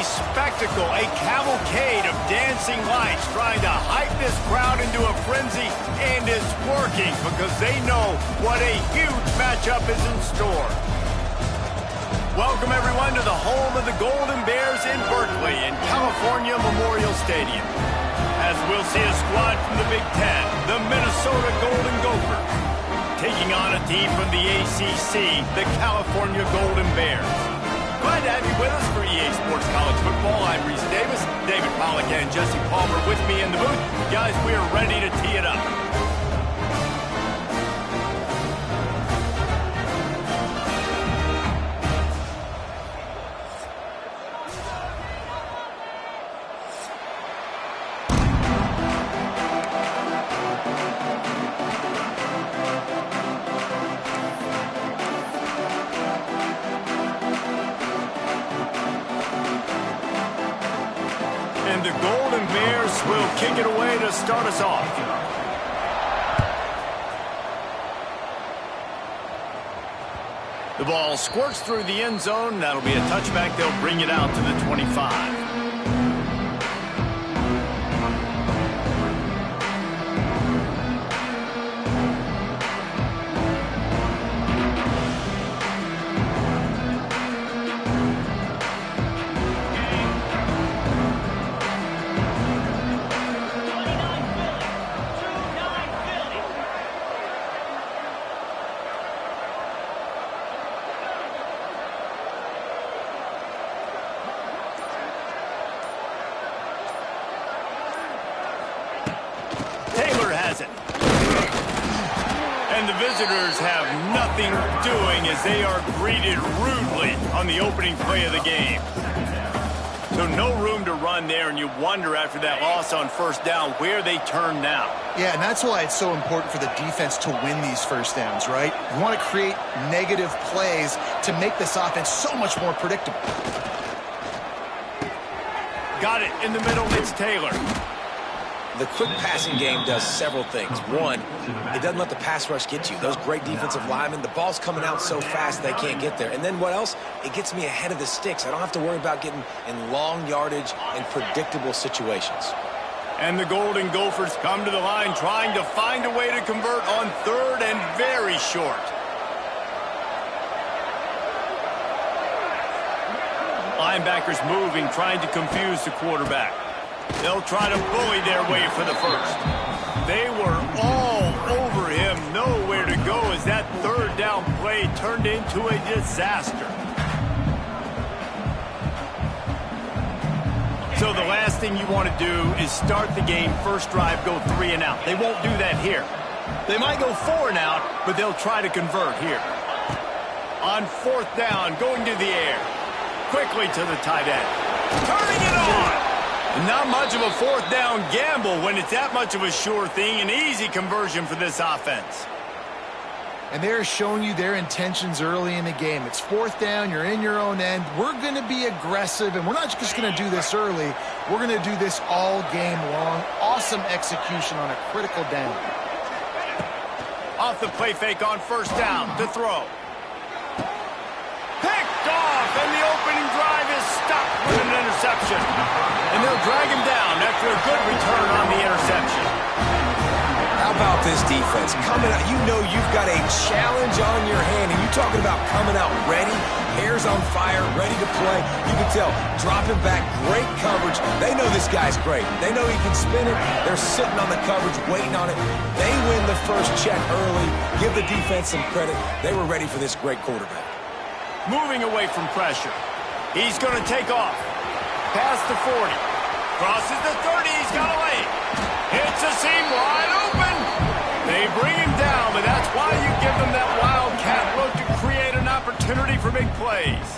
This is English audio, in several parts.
a spectacle, a cavalcade of dancing lights trying to hype this crowd into a frenzy, and it's working because they know what a huge matchup is in store. Welcome, everyone, to the home of the Golden Bears in Berkeley in California Memorial Stadium. As we'll see a squad from the Big Ten, the Minnesota Golden Gophers, taking on a team from the ACC, the California Golden Bears. Glad to have you with us for EA Sports College Football. I'm Reese Davis, David Pollack and Jesse Palmer with me in the booth. Guys, we are ready to tee it up. And the Golden Bears will kick it away to start us off. The ball squirts through the end zone. That'll be a touchback. They'll bring it out to the 25. And the visitors have nothing doing as they are greeted rudely on the opening play of the game. So no room to run there, and you wonder after that loss on first down where they turn now. Yeah, and that's why it's so important for the defense to win these first downs, right? You want to create negative plays to make this offense so much more predictable. Got it in the middle. It's Taylor. The quick passing game does several things. One, it doesn't let the pass rush get you. Those great defensive linemen, the ball's coming out so fast they can't get there. And then what else? It gets me ahead of the sticks. I don't have to worry about getting in long yardage and predictable situations. And the Golden Gophers come to the line trying to find a way to convert on third and very short. Linebackers moving, trying to confuse the quarterback. They'll try to bully their way for the first. They were all over him, nowhere to go as that third down play turned into a disaster. So the last thing you want to do is start the game, first drive, go 3 and out. They won't do that here. They might go 4 and out, but they'll try to convert here. On fourth down, going to the air. Quickly to the tight end. Turning it on! Not much of a fourth down gamble when it's that much of a sure thing. An easy conversion for this offense. And they're showing you their intentions early in the game. It's fourth down, you're in your own end. We're going to be aggressive, and we're not just going to do this early. We're going to do this all game long. Awesome execution on a critical down. Off the play fake on first down to throw. Picked off, and the opening drive is stopped with an interception. And they'll drag him down after a good return on the interception. How about this defense? Coming out, you know you've got a challenge on your hand, and you're talking about coming out ready, hairs on fire, ready to play. You can tell, dropping back, great coverage. They know this guy's great. They know he can spin it. They're sitting on the coverage, waiting on it. They win the first check early. Give the defense some credit. They were ready for this great quarterback. Moving away from pressure. He's going to take off. Past the 40. Crosses the 30. He's got a lane. Hits a seam wide open. They bring him down, but that's why you give them that wildcat look to create an opportunity for big plays.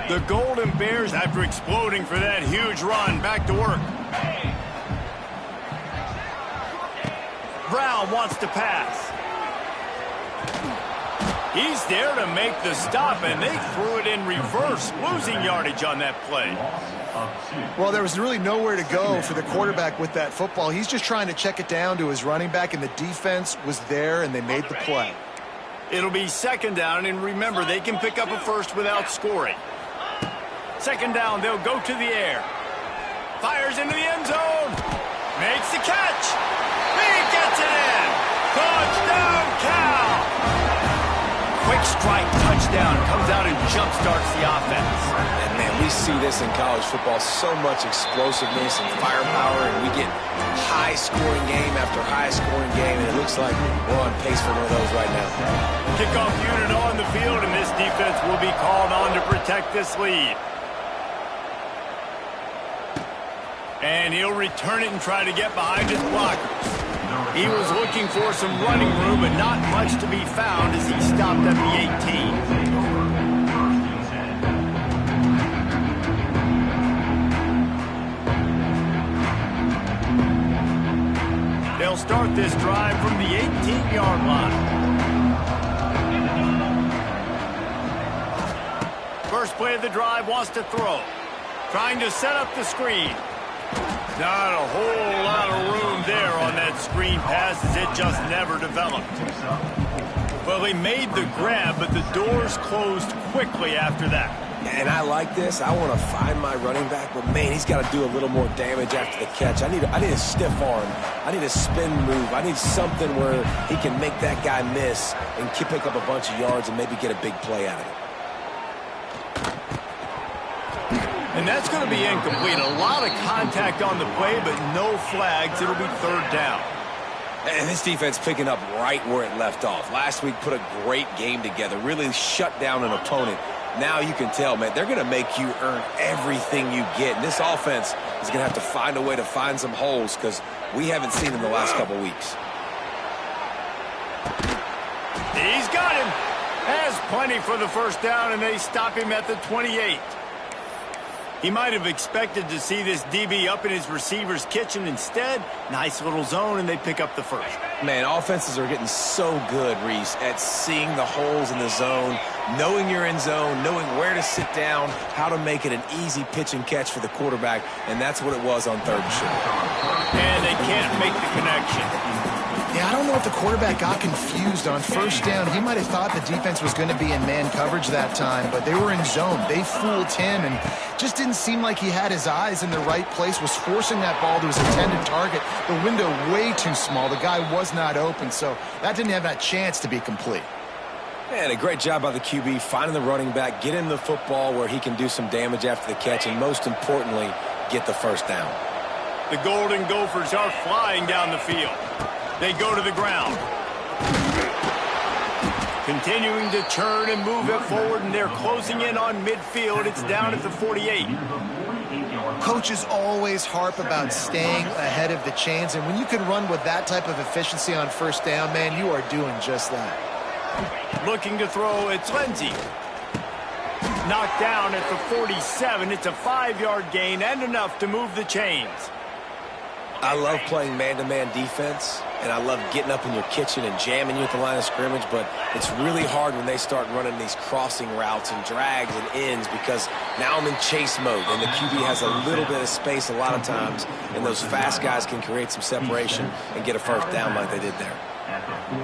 The Golden Bears, after exploding for that huge run, back to work. Brown wants to pass. He's there to make the stop, and they threw it in reverse, losing yardage on that play. Well, there was really nowhere to go for the quarterback with that football. He's just trying to check it down to his running back, and the defense was there, and they made the play. It'll be second down, and remember, they can pick up a first without scoring. Second down, they'll go to the air. Fires into the end zone. Makes the catch. He gets it in. Touchdown, Cal. Quick strike touchdown. Comes out and jump-starts the offense. And, man, we see this in college football, so much explosiveness and firepower, and we get high-scoring game after high-scoring game, and it looks like we're on pace for one of those right now. Kickoff unit on the field, and this defense will be called on to protect this lead. And he'll return it and try to get behind his blockers. He was looking for some running room, but not much to be found as he stopped at the 18. They'll start this drive from the 18-yard line. First play of the drive, wants to throw. Trying to set up the screen. Not a whole lot of room there on that screen pass as it just never developed. Well, he made the grab, but the doors closed quickly after that. And I like this. I want to find my running back, but, man, he's got to do a little more damage after the catch. I need a stiff arm. I need a spin move. I need something where he can make that guy miss and pick up a bunch of yards and maybe get a big play out of it. And that's going to be incomplete. A lot of contact on the play, but no flags. It'll be third down. And this defense picking up right where it left off. Last week put a great game together, really shut down an opponent. Now you can tell, man, they're going to make you earn everything you get. And this offense is going to have to find a way to find some holes because we haven't seen in the last couple weeks. He's got him. Has plenty for the first down, and they stop him at the 28. He might have expected to see this DB up in his receiver's kitchen. Instead, nice little zone, and they pick up the first. Man, offenses are getting so good, Reese, at seeing the holes in the zone, knowing you're in zone, knowing where to sit down, how to make it an easy pitch and catch for the quarterback, and that's what it was on third and short. And they can't make the connection. Yeah, I don't know if the quarterback got confused on first down. He might have thought the defense was going to be in man coverage that time, but they were in zone. They fooled him and just didn't seem like he had his eyes in the right place, was forcing that ball to his intended target. The window way too small. The guy was not open, so that didn't have that chance to be complete. Man, a great job by the QB, finding the running back, get him the football where he can do some damage after the catch, and most importantly, get the first down. The Golden Gophers are flying down the field. They go to the ground. Continuing to churn and move it forward, and they're closing in on midfield. It's down at the 48. Coaches always harp about staying ahead of the chains, and when you can run with that type of efficiency on first down, man, you are doing just that. Looking to throw, it's Lindsey. Knocked down at the 47. It's a 5-yard gain and enough to move the chains. I love playing man-to-man defense, and I love getting up in your kitchen and jamming you at the line of scrimmage, but it's really hard when they start running these crossing routes and drags and ends because now I'm in chase mode, and the QB has a little bit of space a lot of times, and those fast guys can create some separation and get a first down like they did there.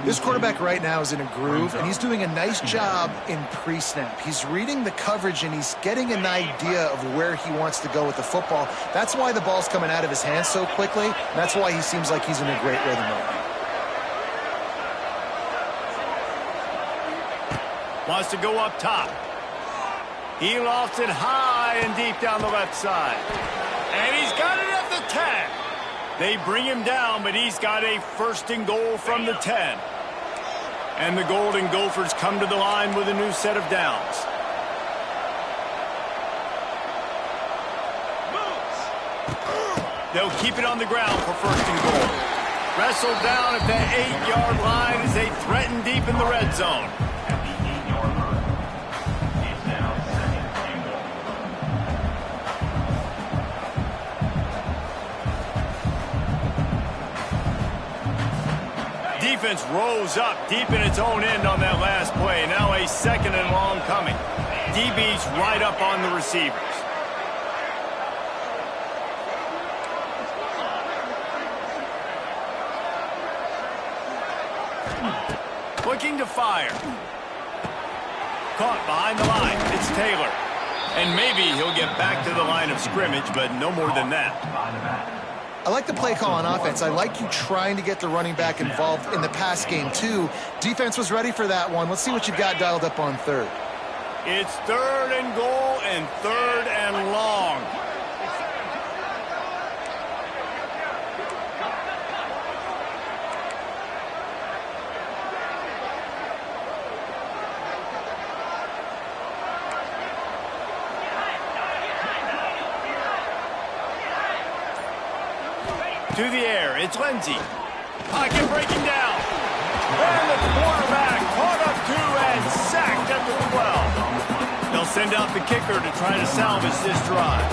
This quarterback right now is in a groove, and he's doing a nice job in pre-snap. He's reading the coverage, and he's getting an idea of where he wants to go with the football. That's why the ball's coming out of his hands so quickly, and that's why he seems like he's in a great rhythm right now. Wants to go up top. He lofts it high and deep down the left side. And he's got it at the 10. They bring him down, but he's got a first and goal from the 10. And the Golden Gophers come to the line with a new set of downs. They'll keep it on the ground for first and goal. Wrestled down at the 8-yard line as they threaten deep in the red zone. Defense rose up deep in its own end on that last play. Now a second and long coming. DB's right up on the receivers. Looking to fire. Caught behind the line. It's Taylor. And maybe he'll get back to the line of scrimmage, but no more than that. I like the play call on offense. I like you trying to get the running back involved in the pass game, too. Defense was ready for that one. Let's see what you've got dialed up on third. It's 3rd and goal and 3rd and long. To the air, it's Lindsey. Pocket breaking down. And the quarterback caught up 2 and sacked at the 12. They'll send out the kicker to try to salvage this drive.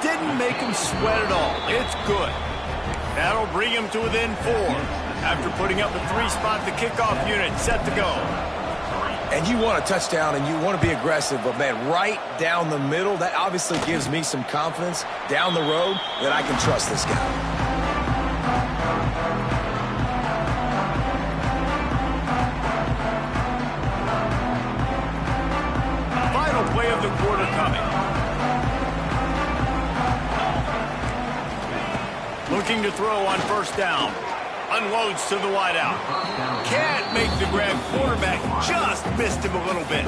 Didn't make him sweat at all. It's good. That'll bring him to within 4. After putting up a 3-spot, the kickoff unit set to go. And you want a touchdown and you want to be aggressive, but, man, right down the middle, that obviously gives me some confidence down the road that I can trust this guy. Final play of the quarter coming. Looking to throw on 1st down. Unloads to the wideout. Can't make the grab. Quarterback just missed him a little bit.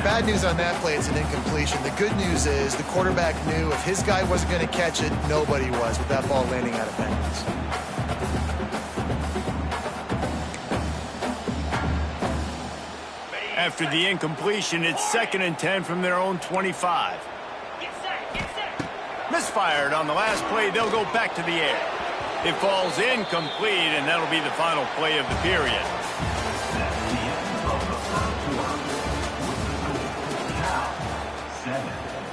Bad news on that play, it's an incompletion. The good news is the quarterback knew if his guy wasn't going to catch it, nobody was with that ball landing out of bounds. After the incompletion, it's 2nd and 10 from their own 25. Misfired on the last play. They'll go back to the air. It falls incomplete, and that'll be the final play of the period.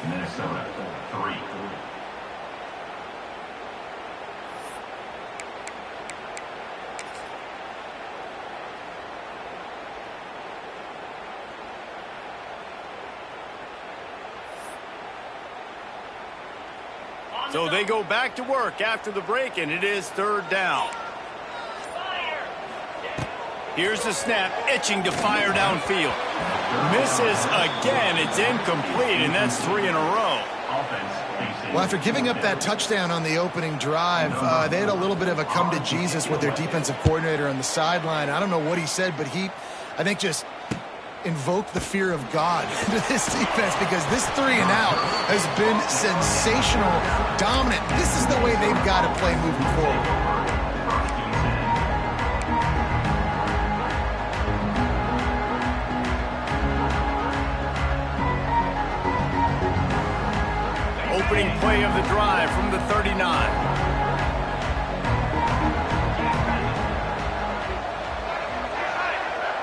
Minnesota 3. So they go back to work after the break, and it is 3rd down. Here's the snap, itching to fire downfield. Misses again. It's incomplete, and that's 3 in a row. Well, after giving up that touchdown on the opening drive, they had a little bit of a come to Jesus with their defensive coordinator on the sideline. I don't know what he said, but he, I think, just invoked the fear of God into this defense, because this 3 and out has been sensational, dominant. This is the way they've got to play moving forward. Opening play of the drive from the 39.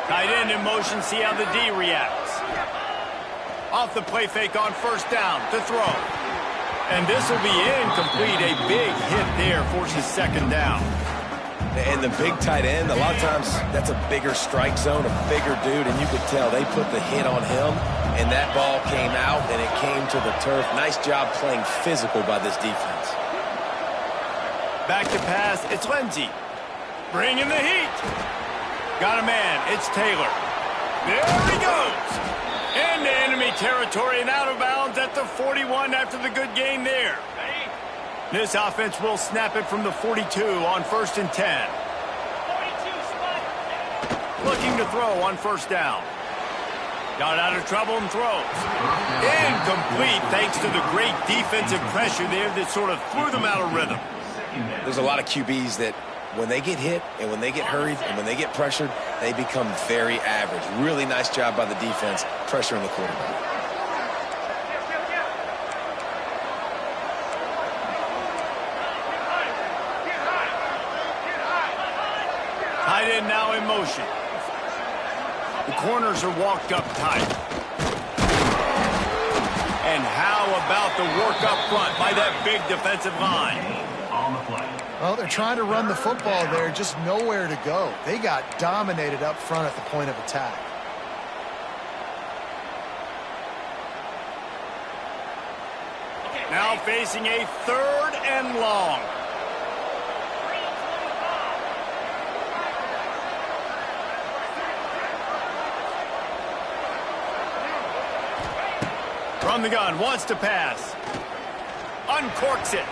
Tight end in motion, see how the D reacts. Off the play fake on 1st down to throw. And this will be incomplete. A big hit there forces 2nd down. And the big tight end, a lot of times that's a bigger strike zone, a bigger dude, and you could tell they put the hit on him, and that ball came out, and it came to the turf. Nice job playing physical by this defense. Back to pass, it's Lindsey. Bringing the heat. Got a man, it's Taylor. There he goes. Into enemy territory and out of bounds at the 41 after the good game there. This offense will snap it from the 42 on 1st and 10. Looking to throw on 1st down. Got out of trouble and throws. Incomplete thanks to the great defensive pressure there that sort of threw them out of rhythm. There's a lot of QBs that when they get hit and when they get hurried and when they get pressured, they become very average. Really nice job by the defense pressuring the quarterback. Tight end now in motion. The corners are walked up tight. And how about the work up front by that big defensive line? Well, they're trying to run the football there, just nowhere to go. They got dominated up front at the point of attack. Now facing a 3rd and long. From the gun, wants to pass. Uncorks it.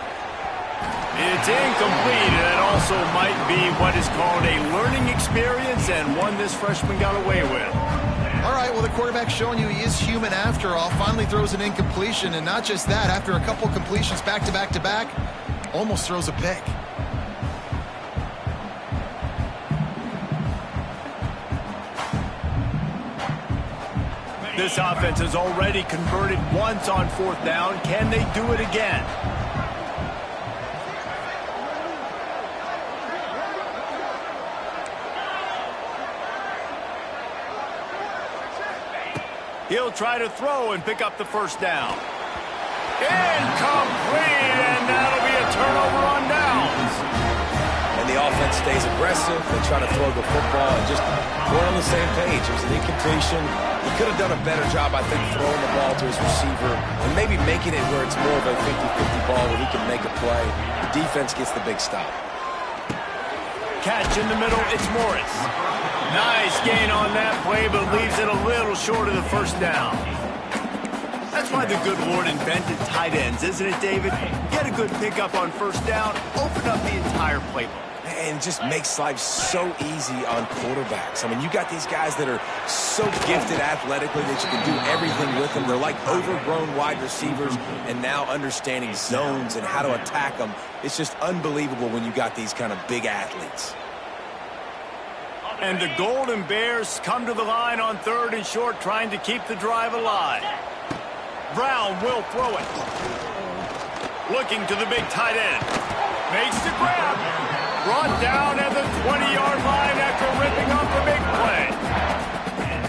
It's incomplete, and it also might be what is called a learning experience and one this freshman got away with. All right, well, the quarterback's showing you he is human after all. Finally throws an incompletion, and not just that, after a couple completions back-to-back-to-back, almost throws a pick. This offense has already converted once on 4th down. Can they do it again? He'll try to throw and pick up the 1st down. Incomplete, and that'll be a turnover on downs. And the offense stays aggressive. They try to throw the football and just we're on the same page. It was an incompletion. He could have done a better job, I think, throwing the ball to his receiver and maybe making it where it's more of a 50-50 ball where he can make a play. The defense gets the big stop. Catch in the middle, it's Morris. Nice gain on that play, but leaves it a little short of the 1st down. That's why the good Lord invented tight ends, isn't it, David? Get a good pickup on 1st down, open up the entire playbook. And just makes life so easy on quarterbacks. I mean, you got these guys that are so gifted athletically that you can do everything with them. They're like overgrown wide receivers, and now understanding zones and how to attack them. It's just unbelievable when you got these kind of big athletes. And the Golden Bears come to the line on 3rd and short, trying to keep the drive alive. Brown will throw it. Looking to the big tight end. Makes the grab. Brought down at the 20-yard line after ripping up a big play.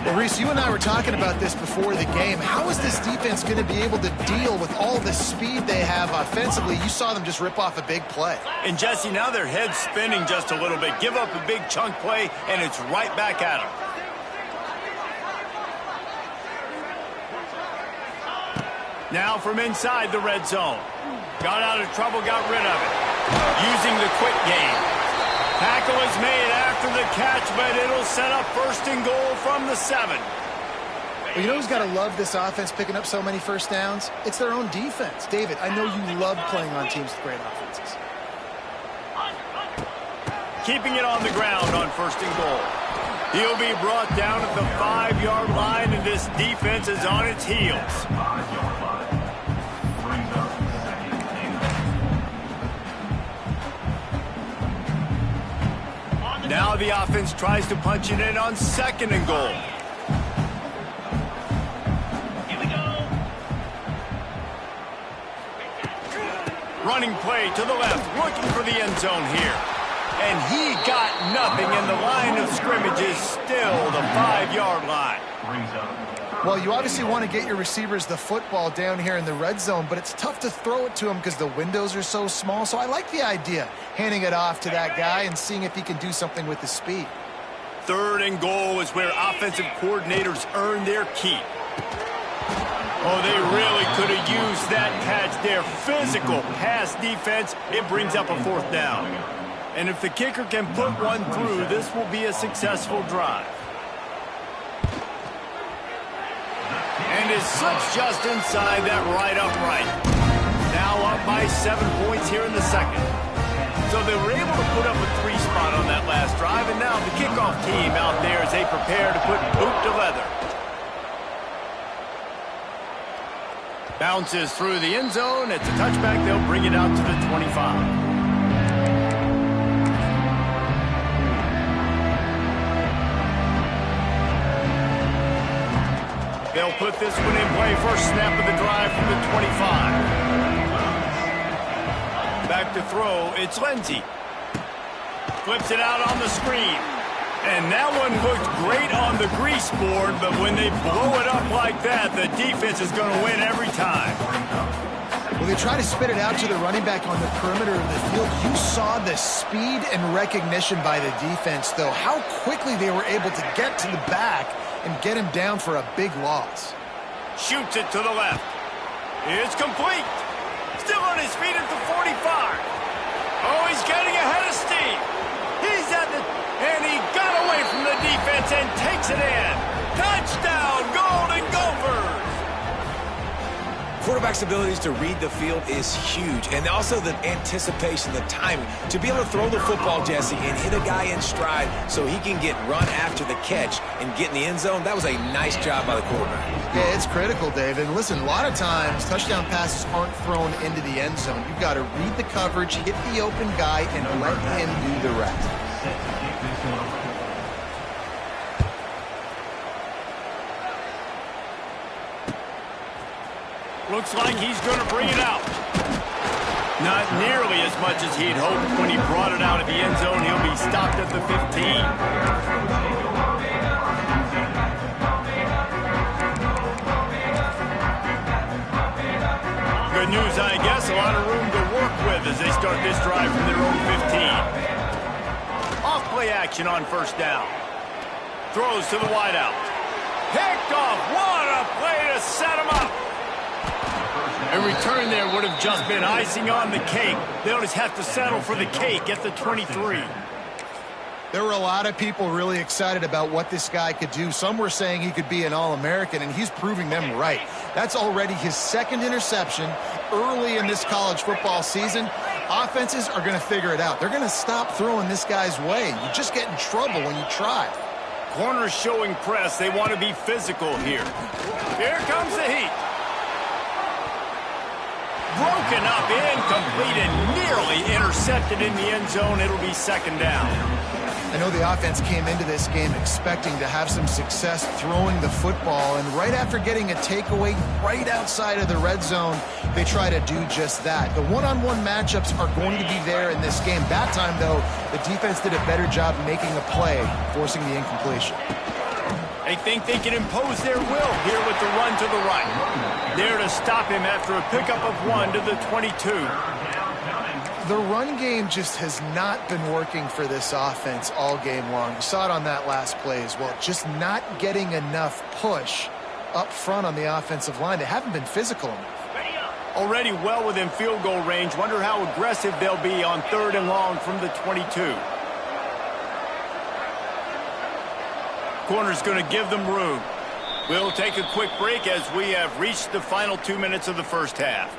Well, Reese, you and I were talking about this before the game. How is this defense going to be able to deal with all the speed they have offensively? You saw them just rip off a big play. And, Jesse, now their head's spinning just a little bit. Give up a big chunk play, and it's right back at them. Now from inside the red zone. Got out of trouble, got rid of it. Using the quick game. Tackle is made after the catch, but it'll set up 1st and goal from the 7. Well, you know who's got to love this offense picking up so many 1st downs? It's their own defense. David, I know you love playing on teams with great offenses. Keeping it on the ground on 1st and goal. He'll be brought down at the 5-yard line, and this defense is on its heels. Now the offense tries to punch it in on 2nd and goal. Here we go. Running play to the left, looking for the end zone here. And he got nothing, and the line of scrimmage is still the 5-yard line. Well, you obviously want to get your receivers the football down here in the red zone, but it's tough to throw it to them because the windows are so small. So I like the idea, handing it off to that guy and seeing if he can do something with his speed. 3rd and goal is where offensive coordinators earn their keep. Oh, they really could have used that catch there. Physical pass defense. It brings up a 4th down. And if the kicker can put one through, this will be a successful drive. And it slips just inside that right upright. Now up by 7 points here in the 2nd. So they were able to put up a 3 spot on that last drive, and now the kickoff team out there as they prepare to put boot to leather. Bounces through the end zone. It's a touchback. They'll bring it out to the 25. They'll put this one in play. First snap of the drive from the 25. Back to throw. It's Lindsey. Flips it out on the screen. And that one looked great on the grease board, but when they blow it up like that, the defense is going to win every time. Well, they try to spit it out to the running back on the perimeter of the field. You saw the speed and recognition by the defense, though. How quickly they were able to get to the back and get him down for a big loss. Shoots it to the left. It's complete. Still on his feet at the 45. Oh, he's getting ahead of steam. He's at the... And he got away from the defense and takes it in. Touchdown, Golden Gophers! quarterback's abilities to read the field is huge, and also the anticipation, the timing. To be able to throw the football, Jesse, and hit a guy in stride so he can get run after the catch and get in the end zone, that was a nice job by the quarterback. Yeah, it's critical, Dave. And listen, a lot of times touchdown passes aren't thrown into the end zone. You've got to read the coverage, hit the open guy, and let him do the rest. Looks like he's going to bring it out. Not nearly as much as he'd hoped when he brought it out of the end zone. He'll be stopped at the 15. Good news, I guess. A lot of room to work with as they start this drive from their own 15. Off-play action on first down. Throws to the wideout. Picked off. What a play to set him up. A return there would have just been icing on the cake. They'll just have to settle for the cake at the 23. There were a lot of people really excited about what this guy could do. Some were saying he could be an All-American, and he's proving them right. That's already his second interception early in this college football season. Offenses are going to figure it out. They're going to stop throwing this guy's way. You just get in trouble when you try. Corners showing press. They want to be physical here. Here comes the heat. Broken up, incomplete, and nearly intercepted in the end zone. It'll be second down. I know the offense came into this game expecting to have some success throwing the football, and right after getting a takeaway right outside of the red zone, they try to do just that. The one-on-one matchups are going to be there in this game. That time, though, the defense did a better job making a play, forcing the incompletion. They think they can impose their will here with the run to the right. There to stop him after a pickup of 1 to the 22. The run game just has not been working for this offense all game long. You saw it on that last play as well. Just not getting enough push up front on the offensive line. They haven't been physical enough. Already well within field goal range. Wonder how aggressive they'll be on 3rd and long from the 22. Corner's going to give them room. We'll take a quick break as we have reached the final 2 minutes of the first half.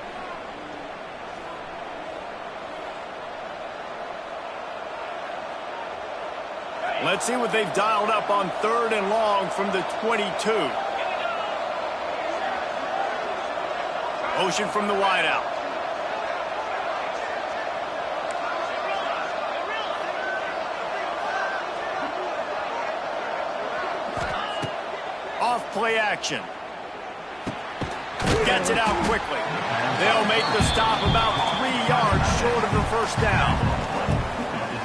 Let's see what they've dialed up on 3rd and long from the 22. Motion from the wideout. Off-play action. Gets it out quickly. They'll make the stop about 3 yards short of the first down.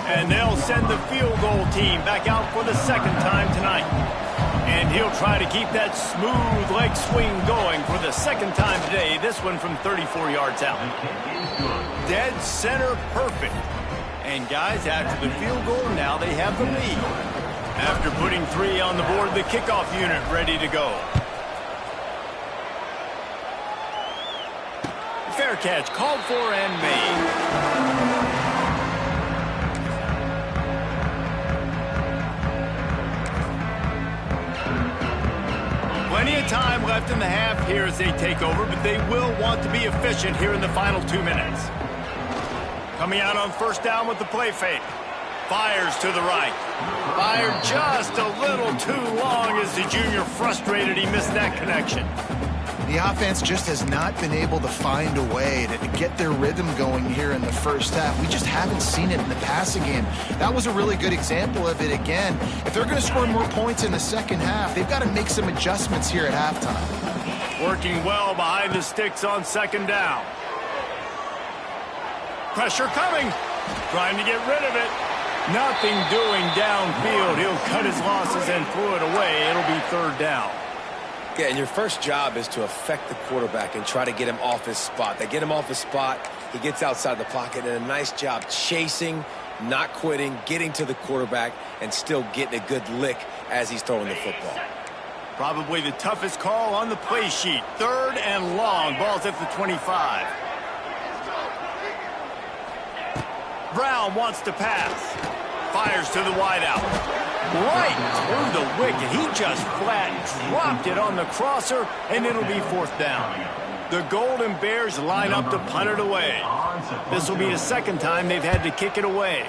And they'll send the field goal team back out for the second time tonight. And he'll try to keep that smooth leg swing going for the second time today. This one from 34 yards out. Dead center perfect. And guys, after the field goal, now they have the lead. After putting 3 on the board, the kickoff unit ready to go. Fair catch called for and made. Plenty of time left in the half here as they take over, but they will want to be efficient here in the final 2 minutes. Coming out on first down with the play fake. Fires to the right. Fired just a little too long as the junior frustrated. He missed that connection. The offense just has not been able to find a way to get their rhythm going here in the first half. We just haven't seen it in the passing game. That was a really good example of it again. If they're going to score more points in the second half, they've got to make some adjustments here at halftime. Working well behind the sticks on second down. Pressure coming. Trying to get rid of it. Nothing doing downfield. He'll cut his losses and throw it away. It'll be 3rd down. Yeah, and your first job is to affect the quarterback and try to get him off his spot. They get him off his spot, he gets outside the pocket, and a nice job chasing, not quitting, getting to the quarterback, and still getting a good lick as he's throwing the football. Probably the toughest call on the play sheet. 3rd and long. Ball's at the 25. Brown wants to pass. Fires to the wideout. Right through the wicket. He just flat dropped it on the crosser, and it'll be 4th down. The Golden Bears line up to punt it away. This will be the second time they've had to kick it away.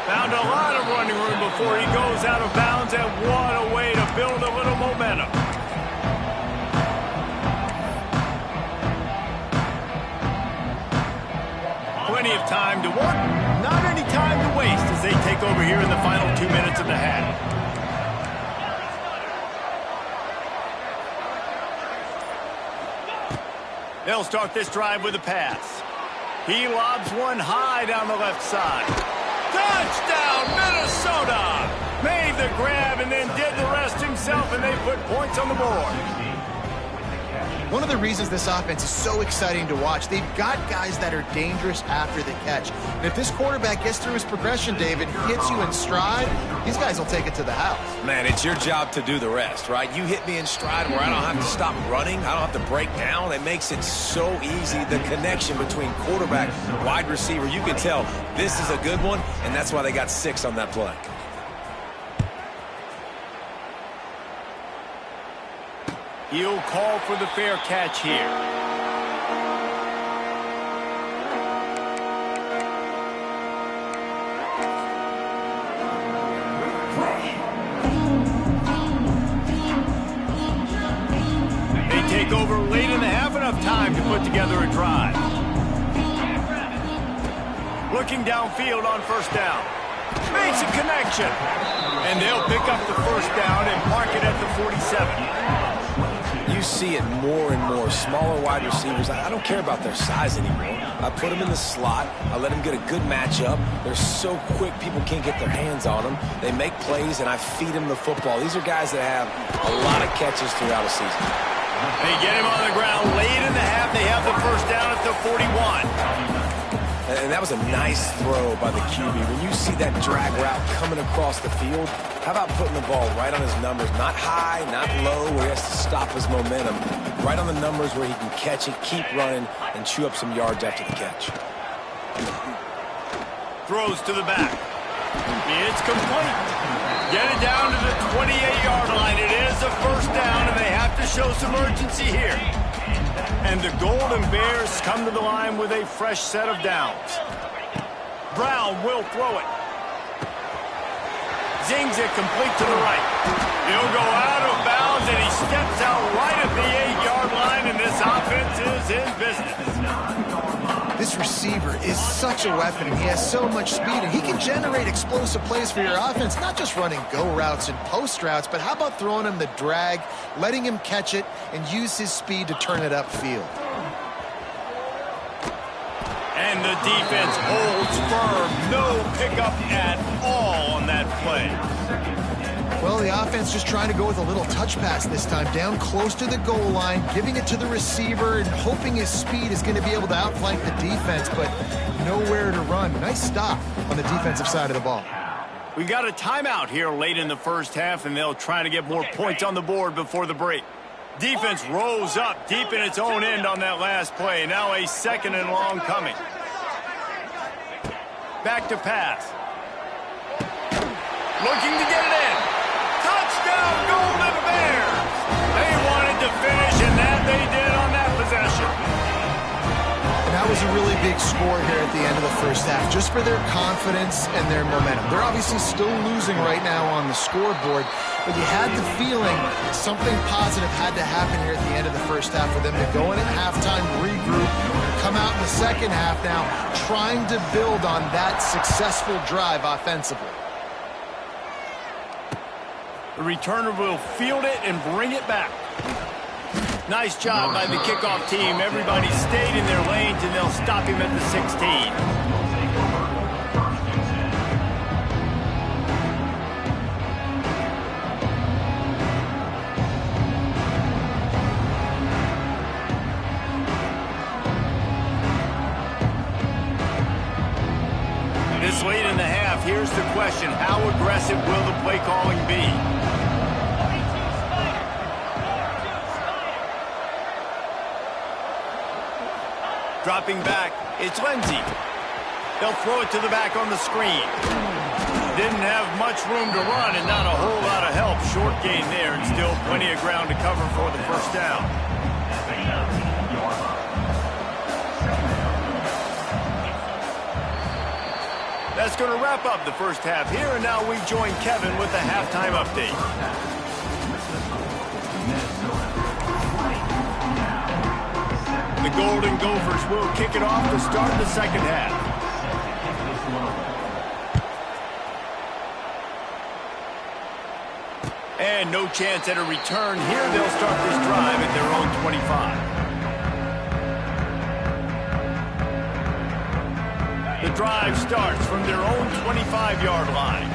Found a lot of running room before he goes out of bounds, and what a way to build a little momentum. Plenty of time to work, not any time to waste as they take over here in the final 2 minutes of the half. They'll start this drive with a pass. He lobs one high down the left side. Touchdown, Minnesota! Made the grab and then did the rest himself, and they put points on the board. One of the reasons this offense is so exciting to watch, they've got guys that are dangerous after the catch. And if this quarterback gets through his progression, David, hits you in stride, these guys will take it to the house. Man, it's your job to do the rest, right? You hit me in stride where I don't have to stop running. I don't have to break down. It makes it so easy, the connection between quarterback, wide receiver. You can tell this is a good one, and that's why they got 6 on that play. He'll call for the fair catch here. They take over late in the half, enough time to put together a drive. Looking downfield on first down. Makes a connection. And they'll pick up the first down and park it at the 47. You see it more and more. Smaller wide receivers, I don't care about their size anymore. I put them in the slot. I let them get a good matchup. They're so quick, people can't get their hands on them. They make plays, and I feed them the football. These are guys that have a lot of catches throughout a season. They get him on the ground late in the half. They have the first down at the 41. And that was a nice throw by the QB. When you see that drag route coming across the field, how about putting the ball right on his numbers? Not high, not low, where he has to stop his momentum. Right on the numbers where he can catch it, keep running, and chew up some yards after the catch. Throws to the back. It's complete. Get it down to the 28-yard line. It is a first down, and they have to show some urgency here. And the Golden Bears come to the line with a fresh set of downs. Brown will throw it. Zings it complete to the right. He'll go out of bounds, and he steps out right at the 8-yard line, and this offense is in business. This receiver is such a weapon, and he has so much speed, and he can generate explosive plays for your offense, not just running go routes and post routes, but how about throwing him the drag, letting him catch it, and use his speed to turn it upfield. And the defense holds firm. No pickup at all on that play. Well, the offense just trying to go with a little touch pass this time, down close to the goal line, giving it to the receiver and hoping his speed is going to be able to outflank the defense, but nowhere to run. Nice stop on the defensive side of the ball. We got a timeout here late in the first half, and they'll try to get more points on the board before the break. Defense rolls up deep in its own end on that last play. Now a second and long coming. Back to pass. Looking to get it in. Touchdown, Golden Bears! They wanted to finish, and that they did on that possession. And that was a really big score here at the end of the first half, just for their confidence and their momentum. They're obviously still losing right now on the scoreboard, but you had the feeling something positive had to happen here at the end of the first half for them to go in at halftime, regroup, and come out in the second half now trying to build on that successful drive offensively. The returner will field it and bring it back. Nice job by the kickoff team. Everybody stayed in their lanes, and they'll stop him at the 16. This late in the half, here's the question. How aggressive will the play calling be? Dropping back, it's Lindsey. They'll throw it to the back on the screen. Didn't have much room to run and not a whole lot of help. Short gain there and still plenty of ground to cover for the first down. That's going to wrap up the first half here, and now we join Kevin with the halftime update. The Golden Gophers will kick it off to start the second half. And no chance at a return here. They'll start this drive at their own 25. The drive starts from their own 25-yard line.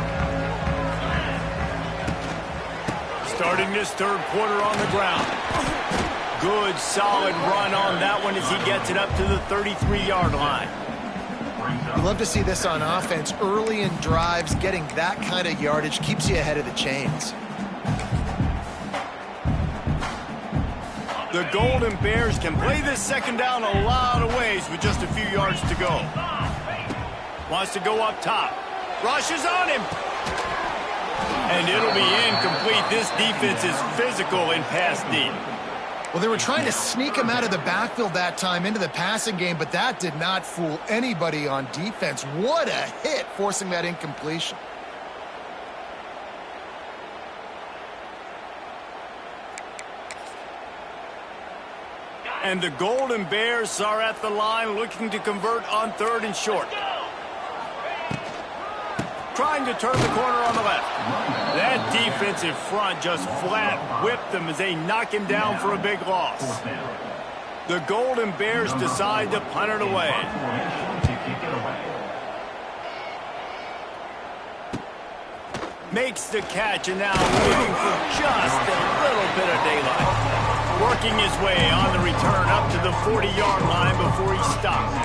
Starting this third quarter on the ground. Good, solid run on that one as he gets it up to the 33-yard line. You love to see this on offense. Early in drives, getting that kind of yardage keeps you ahead of the chains. The Golden Bears can play this second down a lot of ways with just a few yards to go. Wants to go up top. Rushes on him. And it'll be incomplete. This defense is physical in pass deep. Well, they were trying to sneak him out of the backfield that time into the passing game, but that did not fool anybody on defense. What a hit, forcing that incompletion. And the Golden Bears are at the line looking to convert on third and short. Trying to turn the corner on the left. That defensive front just flat whipped them as they knock him down for a big loss. The Golden Bears decide to punt it away. Makes the catch and now looking for just a little bit of daylight. Working his way on the return up to the 40-yard line before he stopped.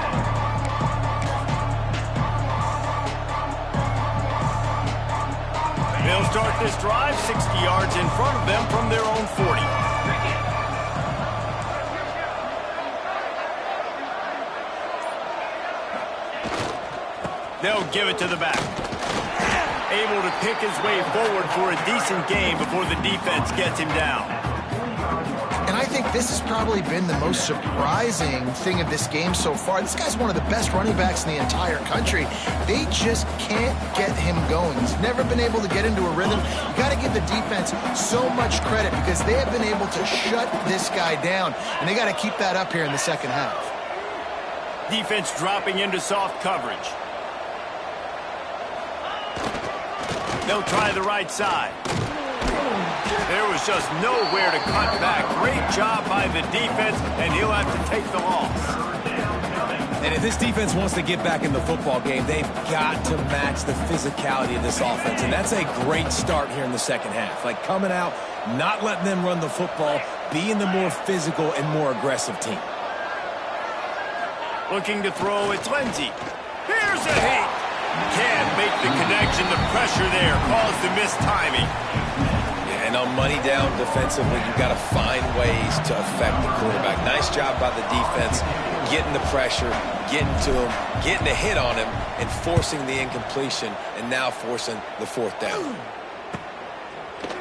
They'll start this drive 60 yards in front of them from their own 40. They'll give it to the back. Able to pick his way forward for a decent gain before the defense gets him down. And I think this has probably been the most surprising thing of this game so far. This guy's one of the best running backs in the entire country. They just can't get him going. He's never been able to get into a rhythm. You got to give the defense so much credit because they have been able to shut this guy down, and they got to keep that up here in the second half. Defense dropping into soft coverage. They'll try the right side. There was just nowhere to cut back. Great job by the defense, and he'll have to take the loss. And if this defense wants to get back in the football game, they've got to match the physicality of this offense. And that's a great start here in the second half. Like coming out, not letting them run the football, being the more physical and more aggressive team. Looking to throw, it's Lindsey. Here's a hit. Can't make the connection. The pressure there caused the missed timing. And on money down defensively, you've got to find ways to affect the quarterback. Nice job by the defense, getting the pressure, getting to him, getting a hit on him, and forcing the incompletion, and now forcing the fourth down.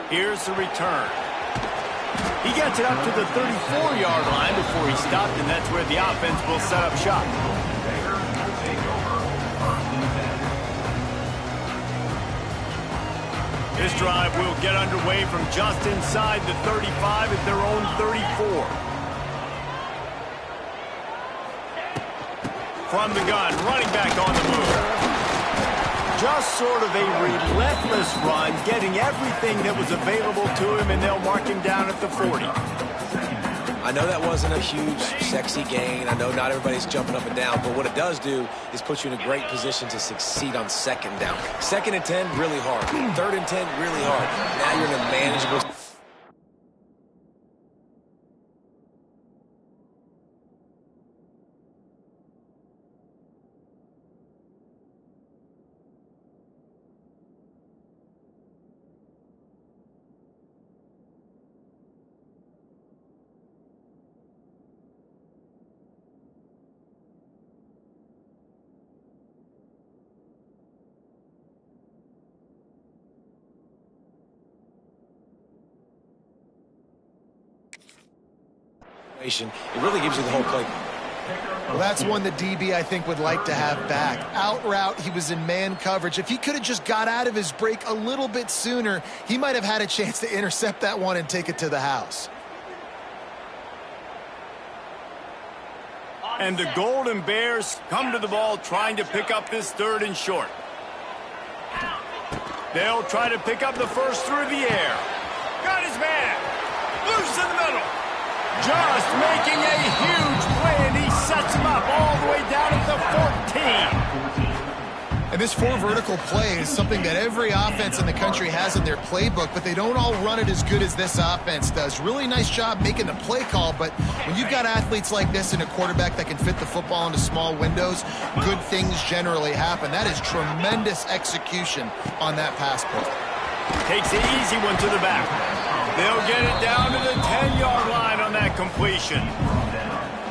Here's the return. He gets it up to the 34-yard line before he stopped, and that's where the offense will set up shop. This drive will get underway from just inside the 35 at their own 34. From the gun, running back on the move. Just sort of a relentless run, getting everything that was available to him, and they'll mark him down at the 40. I know that wasn't a huge, sexy gain. I know not everybody's jumping up and down, but what it does do is put you in a great position to succeed on second down. Second and 10, really hard. Third and 10, really hard. Now you're in a manageable... It really gives you the whole play. Well, that's one the DB, I think, would like to have back. Out route, he was in man coverage. If he could have just got out of his break a little bit sooner, he might have had a chance to intercept that one and take it to the house. And the Golden Bears come to the ball trying to pick up this 3rd and short. They'll try to pick up the first through the air. Got his man. Loose in the middle. Just making a huge play, and he sets him up all the way down at the 14. And this 4 vertical play is something that every offense in the country has in their playbook, but they don't all run it as good as this offense does. Really nice job making the play call, but when you've got athletes like this and a quarterback that can fit the football into small windows, good things generally happen. That is tremendous execution on that pass play. Takes the easy one to the back. They'll get it down to the 10-yard line on that completion.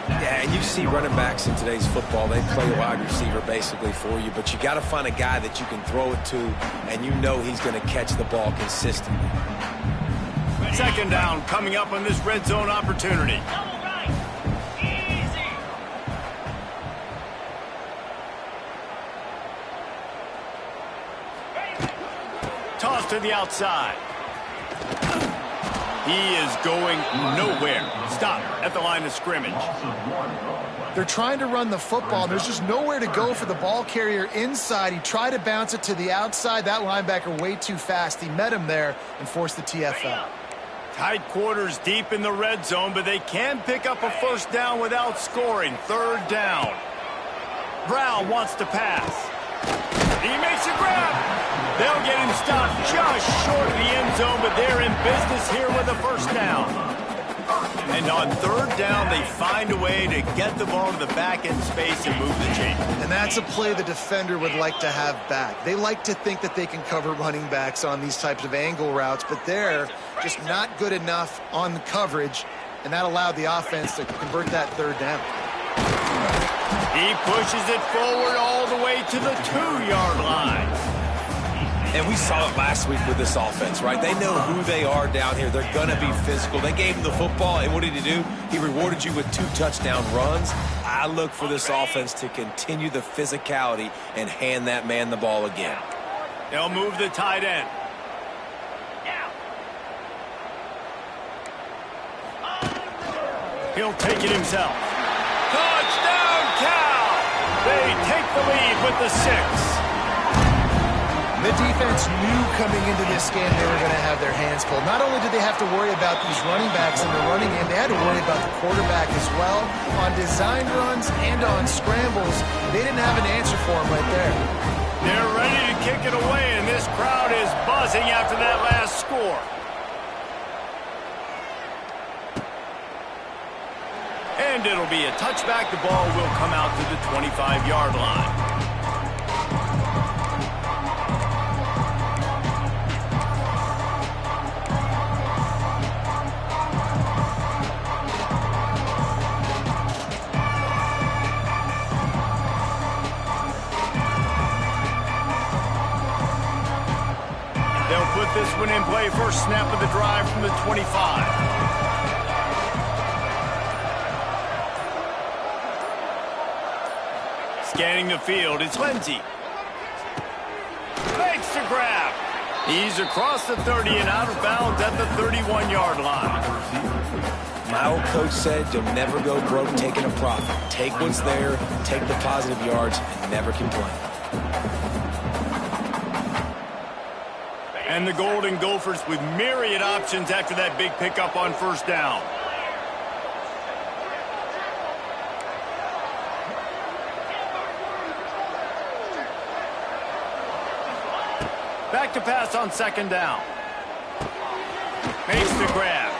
Yeah, and you see running backs in today's football, they play wide receiver basically for you, but you got to find a guy that you can throw it to, and you know he's going to catch the ball consistently. 2nd down coming up on this red zone opportunity. Toss to the outside. He is going nowhere. Stop at the line of scrimmage. They're trying to run the football, and there's just nowhere to go for the ball carrier inside. He tried to bounce it to the outside. That linebacker way too fast. He met him there and forced the TFL. Tight quarters deep in the red zone, but they can pick up a 1st down without scoring. 3rd down. Brown wants to pass. He makes a grab. They'll get him stopped just short of the end zone, but they're in business here with a 1st down. And on 3rd down, they find a way to get the ball to the back end space and move the chain. And that's a play the defender would like to have back. They like to think that they can cover running backs on these types of angle routes, but they're just not good enough on the coverage, and that allowed the offense to convert that 3rd down. He pushes it forward all the way to the 2-yard line. And we saw it last week with this offense, right? They know who they are down here. They're going to be physical. They gave him the football, and what did he do? He rewarded you with 2 touchdown runs. I look for this offense to continue the physicality and hand that man the ball again. They'll move the tight end. He'll take it himself. Touchdown, Cal! They take the lead with the 6. The defense knew coming into this game they were going to have their hands full. Not only did they have to worry about these running backs in the running game, they had to worry about the quarterback as well. On design runs and on scrambles, they didn't have an answer for him right there. They're ready to kick it away, and this crowd is buzzing after that last score. And it'll be a touchback. The ball will come out to the 25-yard line. This one in play, first snap of the drive from the 25. Scanning the field, it's Lindsey. Makes the grab. He's across the 30 and out of bounds at the 31-yard line. My old coach said you'll never go broke taking a profit. Take what's there, take the positive yards, and never complain. And the Golden Gophers with myriad options after that big pickup on 1st down. Back to pass on 2nd down. Makes the grab.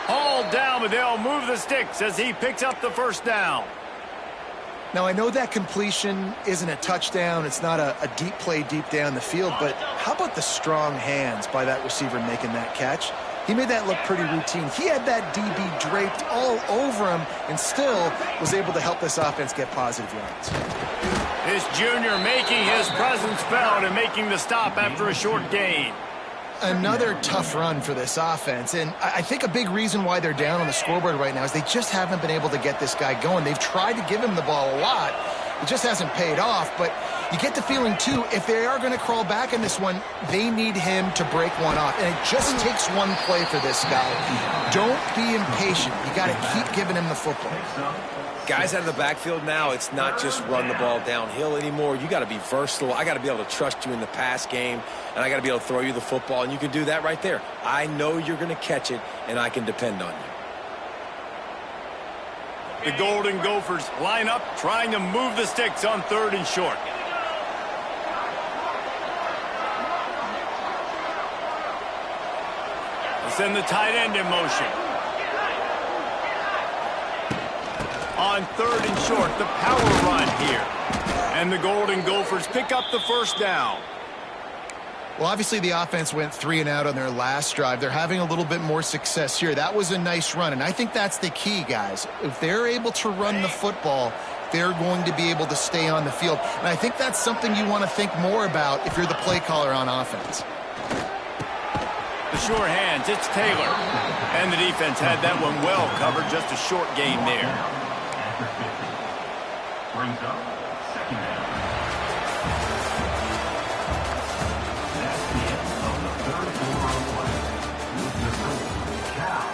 Hauled down, but they'll move the sticks as he picks up the 1st down. Now, I know that completion isn't a touchdown. It's not a deep play deep down the field, but how about the strong hands by that receiver making that catch? He made that look pretty routine. He had that DB draped all over him and still was able to help this offense get positive yards. This junior making his presence felt and making the stop after a short gain. Another tough run for this offense, and I think a big reason why they're down on the scoreboard right now is they just haven't been able to get this guy going. They've tried to give him the ball a lot. It just hasn't paid off, but you get the feeling, too, if they are going to crawl back in this one, they need him to break one off, and it just takes one play for this guy. Don't be impatient. You got to keep giving him the football. Guys out of the backfield now, it's not just run the ball downhill anymore. You got to be versatile. I got to be able to trust you in the pass game, and I got to be able to throw you the football, and you can do that right there. I know you're going to catch it, and I can depend on you. The Golden Gophers line up, trying to move the sticks on 3rd and short. They send the tight end in motion. On 3rd and short, the power run here. And the Golden Gophers pick up the first down. Well, obviously the offense went 3 and out on their last drive. They're having a little bit more success here. That was a nice run, and I think that's the key, guys. If they're able to run the football, they're going to be able to stay on the field. And I think that's something you want to think more about if you're the play caller on offense. The sure hands, it's Taylor. And the defense had that one well covered, just a short gain there. Brings up 2nd down. That's the end of the 3rd quarter of play. With the score, Cal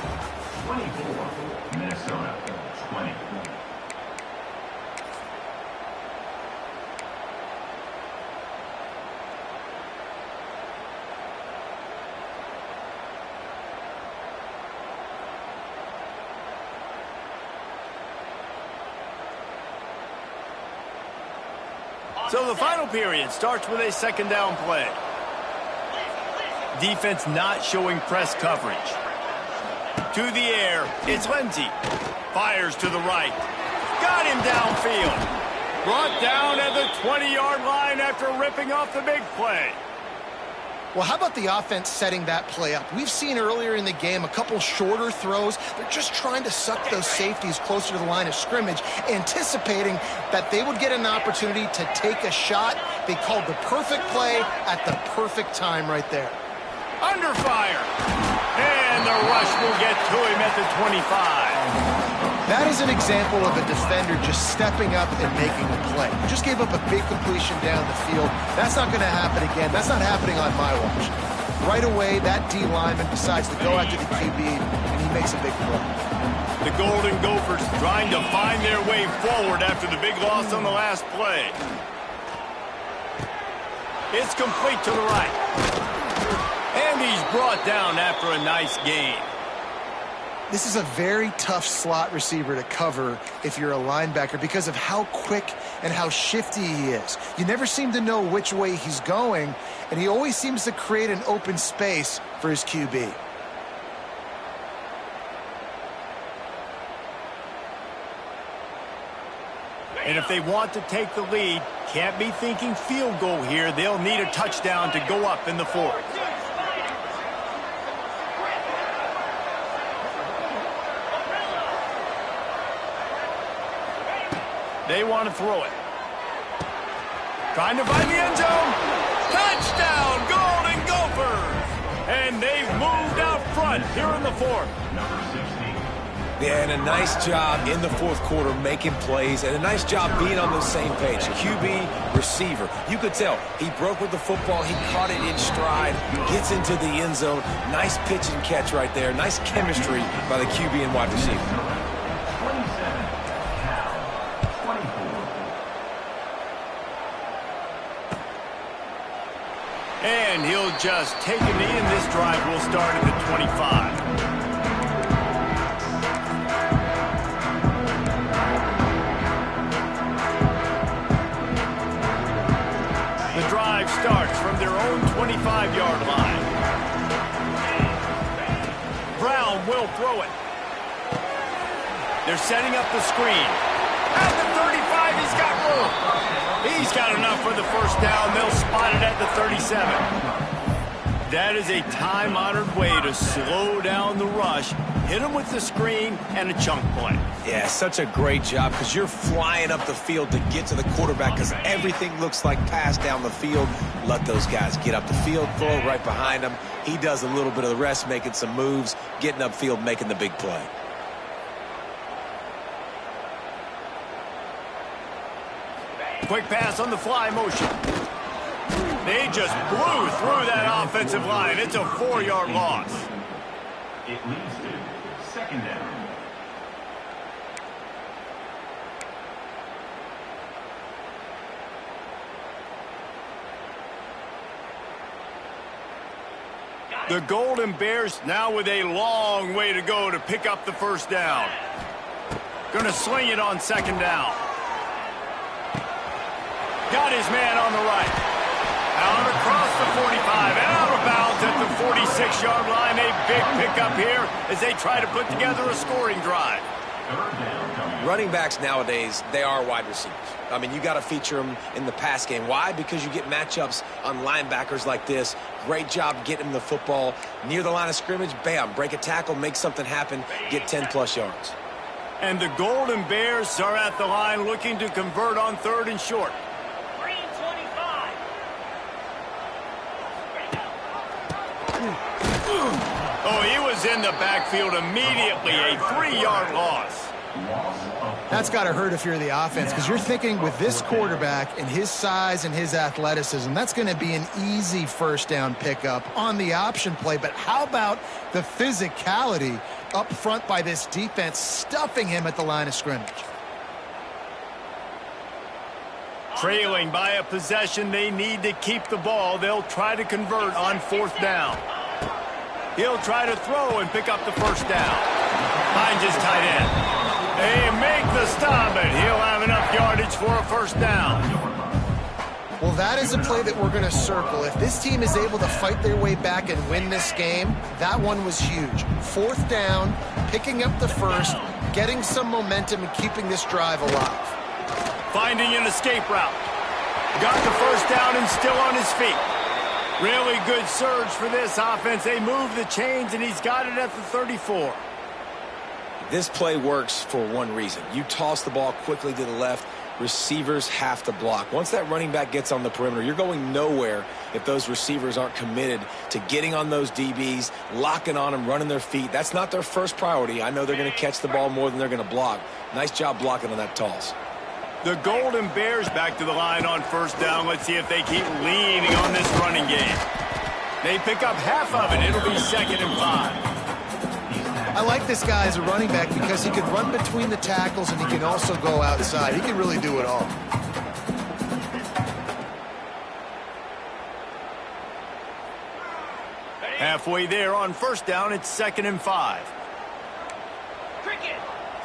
24, Minnesota 20. So the final period starts with a 2nd down play. Defense not showing press coverage. To the air, it's Lindsey. Fires to the right. Got him downfield. Brought down at the 20-yard line after ripping off the big play. Well, how about the offense setting that play up? We've seen earlier in the game a couple shorter throws. They're just trying to suck those safeties closer to the line of scrimmage, anticipating that they would get an opportunity to take a shot. They called the perfect play at the perfect time right there. Under fire. And the rush will get to him at the 25. That is an example of a defender just stepping up and making a play. Just gave up a big completion down the field. That's not going to happen again. That's not happening on my watch. Right away, that D lineman decides to go after the QB, and he makes a big play. The Golden Gophers trying to find their way forward after the big loss on the last play. It's complete to the right. And he's brought down after a nice gain. This is a very tough slot receiver to cover if you're a linebacker because of how quick and how shifty he is. You never seem to know which way he's going, and he always seems to create an open space for his QB. And if they want to take the lead, can't be thinking field goal here. They'll need a touchdown to go up in the 4th. They want to throw it. Trying to find the end zone. Touchdown, Golden Gophers! And they've moved out front here in the 4th. Number 16. Yeah, and a nice job in the 4th quarter making plays, and a nice job being on the same page. QB, receiver. You could tell he broke with the football. He caught it in stride, gets into the end zone. Nice pitch and catch right there. Nice chemistry by the QB and wide receiver. 27. Cal 24. And he'll just take a knee, and this drive will start at the 25. The drive starts from their own 25-yard line. Brown will throw it. They're setting up the screen. At the 35, he's got room. He's got enough for the first down. They'll spot it at the 37. That is a time-honored way to slow down the rush, hit them with the screen, and a chunk play. Yeah, such a great job because you're flying up the field to get to the quarterback because everything looks like pass down the field. Let those guys get up the field, throw right behind him. He does a little bit of the rest, making some moves, getting upfield, making the big play. Quick pass on the fly motion. They just blew through that offensive line. It's a 4-yard loss. It leads to second down. The Golden Bears now with a long way to go to pick up the first down. Going to sling it on second down. Got his man on the right. Out across the 45 and out of bounds at the 46-yard line. A big pickup here as they try to put together a scoring drive. Running backs nowadays, they are wide receivers. I mean, you got to feature them in the pass game. Why? Because you get matchups on linebackers like this. Great job getting them the football near the line of scrimmage. Bam, break a tackle, make something happen, get 10-plus yards. And the Golden Bears are at the line looking to convert on 3rd and short. Oh, he was in the backfield immediately. A 3-yard loss. That's got to hurt if you're the offense because you're thinking with this quarterback and his size and his athleticism, that's going to be an easy first down pickup on the option play. But how about the physicality up front by this defense, stuffing him at the line of scrimmage? Trailing by a possession, they need to keep the ball. They'll try to convert on 4th down. He'll try to throw and pick up the first down. Finds his tight end. They make the stop, and he'll have enough yardage for a first down. Well, that is a play that we're going to circle. If this team is able to fight their way back and win this game, that one was huge. 4th down, picking up the first, getting some momentum and keeping this drive alive. Finding an escape route. Got the first down and still on his feet. Really good surge for this offense. They move the chains, and he's got it at the 34. This play works for one reason. You toss the ball quickly to the left. Receivers have to block. Once that running back gets on the perimeter, you're going nowhere if those receivers aren't committed to getting on those DBs, locking on them, running their feet. That's not their first priority. I know they're going to catch the ball more than they're going to block. Nice job blocking on that toss. The Golden Bears back to the line on first down. Let's see if they keep leaning on this running game. They pick up half of it. It'll be 2nd and 5. I like this guy as a running back because he can run between the tackles and he can also go outside. He can really do it all. Halfway there on first down, it's 2nd and 5.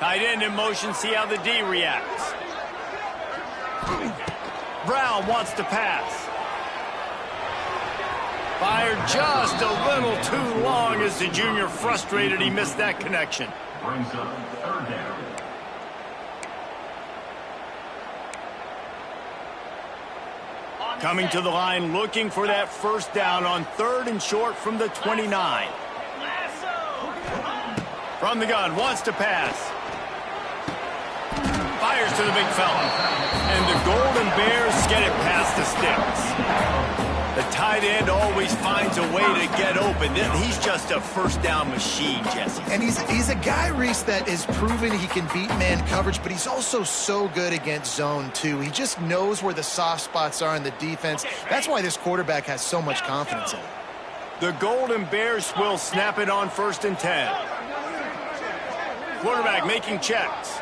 Tight end in motion, see how the D reacts. Brown wants to pass. Fired just a little too long as the junior frustrated he missed that connection. Brings up 3rd down. Coming to the line looking for that first down on 3rd and short from the 29. From the gun, wants to pass. Fires to the big fella. And the Golden Bears get it past the sticks. The tight end always finds a way to get open. He's just a first down machine, Jesse. And he's a guy, Reese, that is proven he can beat man coverage, but he's also so good against zone, too. He just knows where the soft spots are in the defense. That's why this quarterback has so much confidence in him. The Golden Bears will snap it on 1st and 10. Quarterback making checks.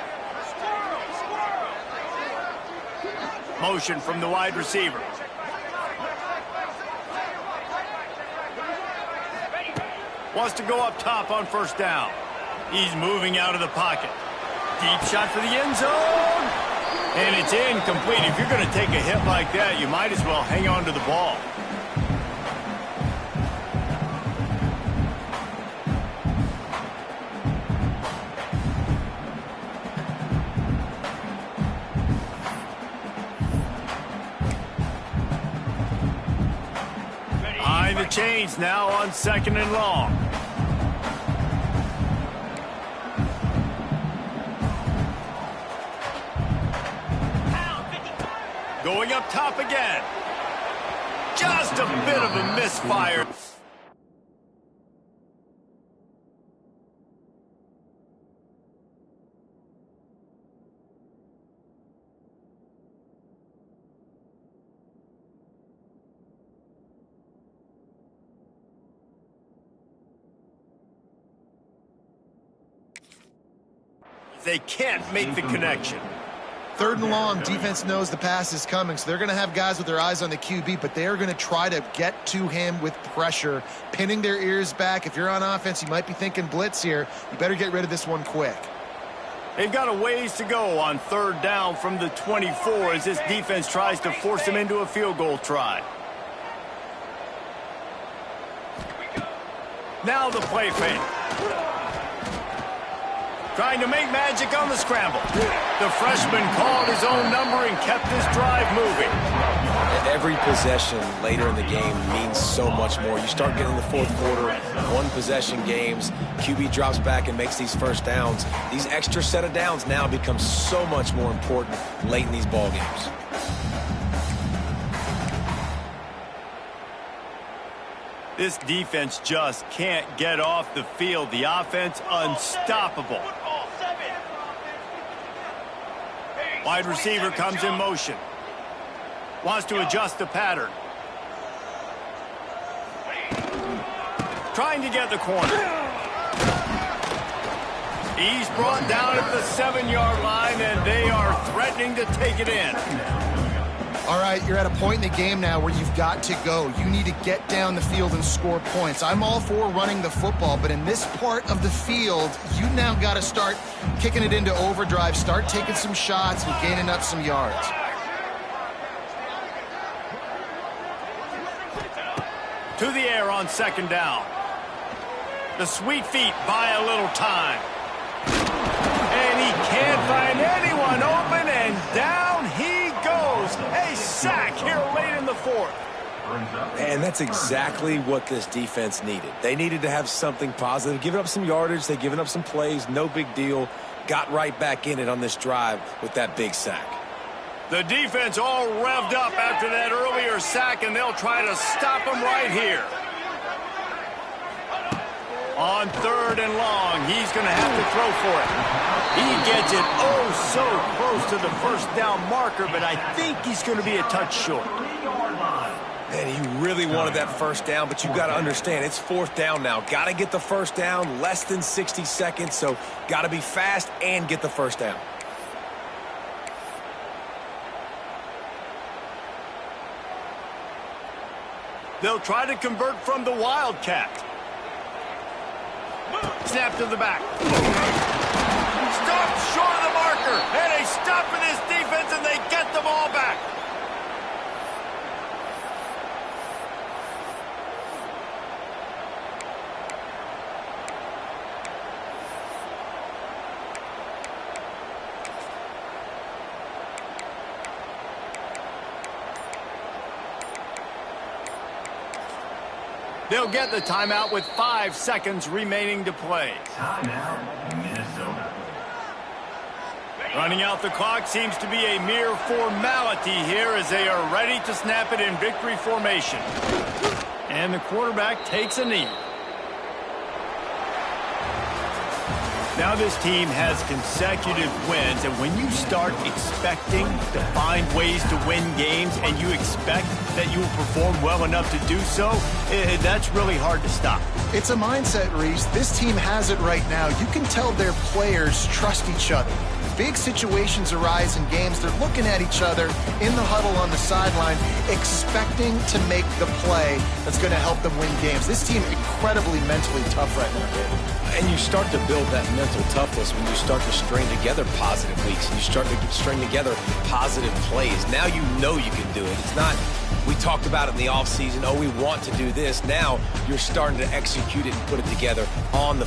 Motion from the wide receiver. Wants to go up top on first down. He's moving out of the pocket. Deep shot for the end zone. And it's incomplete. If you're going to take a hit like that, you might as well hang on to the ball. change now on 2nd and long. Going up top again. Just a bit of a misfire. They can't make the connection. 3rd and long, defense knows the pass is coming, so they're going to have guys with their eyes on the QB, but they are going to try to get to him with pressure, pinning their ears back. If you're on offense, you might be thinking blitz here. You better get rid of this one quick. They've got a ways to go on 3rd down from the 24 as this defense tries to force them into a field goal try. Now the play fake. Trying to make magic on the scramble. The freshman called his own number and kept this drive moving. And every possession later in the game means so much more. You start getting the 4th quarter, 1-possession games, QB drops back and makes these first downs. These extra set of downs now become so much more important late in these ball games. This defense just can't get off the field. The offense unstoppable. Wide receiver comes in motion. Wants to adjust the pattern. Trying to get the corner. He's brought down at the 7-yard line, and they are threatening to take it in. All right, you're at a point in the game now where you've got to go. You need to get down the field and score points. I'm all for running the football, but in this part of the field, you now got to start kicking it into overdrive, start taking some shots and gaining up some yards. To the air on 2nd down. The sweet feet buy a little time. And he can't find anyone open, and down he goes. A sack here late in the 4th. And that's exactly what this defense needed. They needed to have something positive. Giving up some yardage, they've given up some plays, no big deal. Got right back in it on this drive with that big sack. The defense all revved up after that earlier sack, and they'll try to stop him right here. On 3rd and long, he's going to have to throw for it. He gets it oh so close to the 1st down marker, but I think he's going to be a touch short. Man, he really wanted that 1st down, but you got to understand, it's 4th down now. Got to get the 1st down, less than 60 seconds, so got to be fast and get the 1st down. They'll try to convert from the Wildcat. Snap to the back. Stop short of the marker. And they stop for this defense, and they get the ball back. They'll get the timeout with 5 seconds remaining to play. Timeout, Minnesota. Running out the clock seems to be a mere formality here as they are ready to snap it in victory formation. And the quarterback takes a knee. Now this team has consecutive wins, and when you start expecting to find ways to win games and you expect that you will perform well enough to do so, that's really hard to stop. It's a mindset, Reese. This team has it right now. You can tell their players trust each other. Big situations arise in games. They're looking at each other in the huddle on the sideline, expecting to make the play that's going to help them win games. This team incredibly mentally tough right now, David. And you start to build that mental toughness when you start to string together positive weeks. You start to string together positive plays. Now you know you can do it. It's not, we talked about it in the offseason, oh, we want to do this. Now you're starting to execute it and put it together on the